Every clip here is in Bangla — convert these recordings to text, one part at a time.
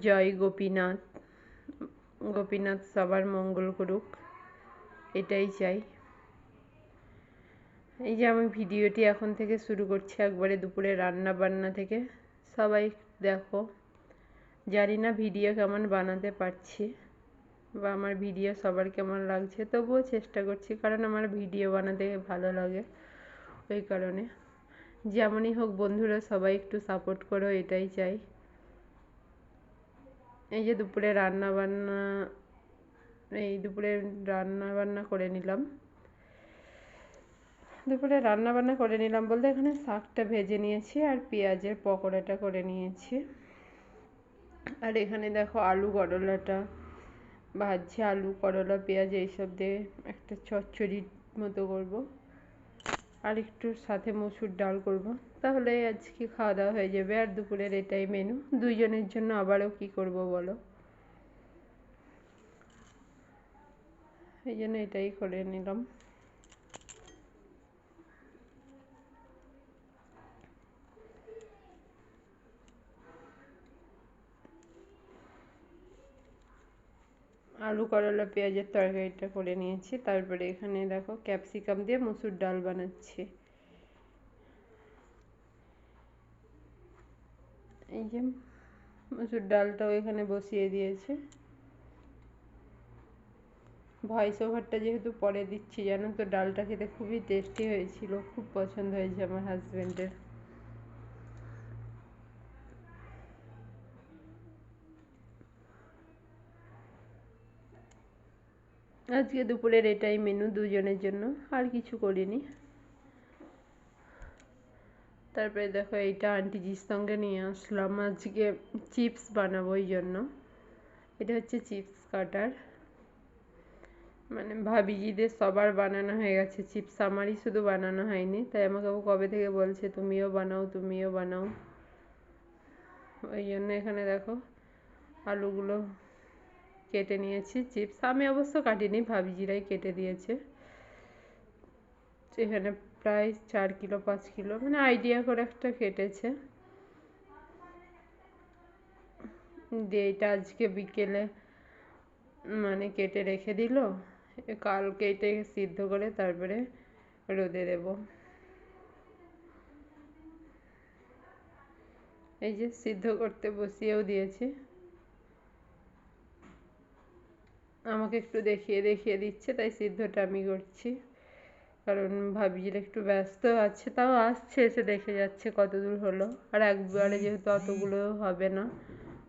জয় গোপীনাথ। গোপীনাথ সবার মঙ্গল করুক, এটাই চাই। এই যে আমি ভিডিওটি এখন থেকে শুরু করছি একবারে দুপুরে রান্না বান্না থেকে। সবাই দেখো, জানি না ভিডিও কেমন বানাতে পারছি বা আমার ভিডিও সবার কেমন লাগছে, তবুও চেষ্টা করছি, কারণ আমার ভিডিও বানাতে ভালো লাগে। ওই কারণে যেমনই হোক বন্ধুরা, সবাই একটু সাপোর্ট করো, এটাই চাই। এই যে দুপুরে রান্না বান্না করে নিলাম। দুপুরে রান্না বান্না করে নিলাম বলতে এখানে শাকটা ভেজে নিয়েছি আর পেঁয়াজের পকোড়াটা করে নিয়েছি। আর এখানে দেখো আলু করলাটা ভাজছি, আলু করলা পেঁয়াজ এইসব দিয়ে একটা চচ্চড়ির মতো করব, আর একটু সাথে মসুর ডাল করব, তাহলে আজকে খাওয়া দাওয়া হয়ে যাবে। আর দুপুরের এটাই মেনু, দুইজনের জন্য আবারও কি করব বলো, এই জন্য এটাই করে নিলাম। আলু করলা পেঁয়াজের তরকারিটা করে নিয়েছি, তারপরে এখানে দেখো ক্যাপসিকাম দিয়ে মসুর ডাল বানাচ্ছি। এই যে মসুর ডালটাও এখানে বসিয়ে দিয়েছে। ভয়েস ওভারটা যেহেতু পরে দিচ্ছি, জানো তো ডালটা খেতে খুবই টেস্টি হয়েছিল, খুব পছন্দ হয়েছে আমার হাজবেন্ডের। আজকে দুপুরের এটাই মেনু দুজনের জন্য, আর কিছু করিনি। তারপরে দেখো এইটা আন্টিজির সঙ্গে নিয়ে আসলাম, আজকে চিপস বানাবো, ওই জন্য। এটা হচ্ছে চিপস কাটার, মানে ভাবিজিদের সবার বানানো হয়ে গেছে চিপস, আমারই শুধু বানানো হয়নি, তাই আমাকে কবে থেকে বলছে তুমিও বানাও তুমিও বানাও। ওই জন্য এখানে দেখো আলুগুলো কেটে নিয়েছি। চিপস আমি অবশ্য কাটিনি, ভাবিজিরাই কেটে দিয়েছে। এখানে প্রায় 4 কিলো 5 কিলো মানে আইডিয়া করে একটা কেটেছে। দিয়ে এটা আজকে বিকেলে মানে কেটে রেখে দিল, কালকে এটা সিদ্ধ করে তারপরে রোদে দেব। এই যে সিদ্ধ করতে বসিয়েও দিয়েছি, আমাকে একটু দেখিয়ে দেখিয়ে দিচ্ছে, তাই সিদ্ধটা আমি করছি, কারণ ভাবিজির একটু ব্যস্ত আছে, তাও আসছে, এসে দেখে যাচ্ছে কত দূর হলো। আর একবারে যেহেতু অতগুলো হবে না,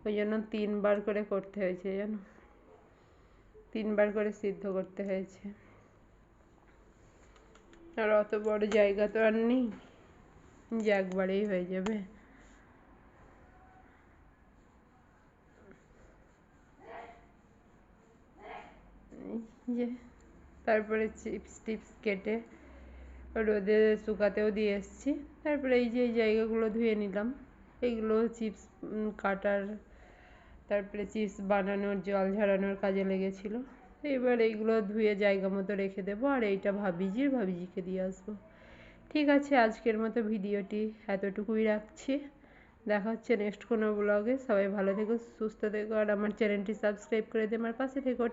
ওই জন্য 3বার করে করতে হয়েছে, জানো, 3বার করে সিদ্ধ করতে হয়েছে। আর অত বড় জায়গা তো আর নেই যে একবারেই হয়ে যাবে। যে তারপরে চিপস টিপস কেটে রোদে শুকাতেও দিয়ে এসেছি। তারপরে এই যে এই জায়গাগুলো ধুয়ে নিলাম, এইগুলো চিপস কাটার তারপরে চিপস বানানোর জল ঝরানোর কাজে লেগেছিলো। এবার এইগুলো ধুয়ে জায়গা মতো রেখে দেবো, আর এইটা ভাবিজিকে দিয়ে আসবো। ঠিক আছে, আজকের মতো ভিডিওটি এতটুকুই রাখছি। দেখা হচ্ছে নেক্সট কোনো ব্লগে। সবাই ভালো থেকো, সুস্থ থেকো, আর আমার চ্যানেলটি সাবস্ক্রাইব করে দিয়ে আমার পাশে থেকো।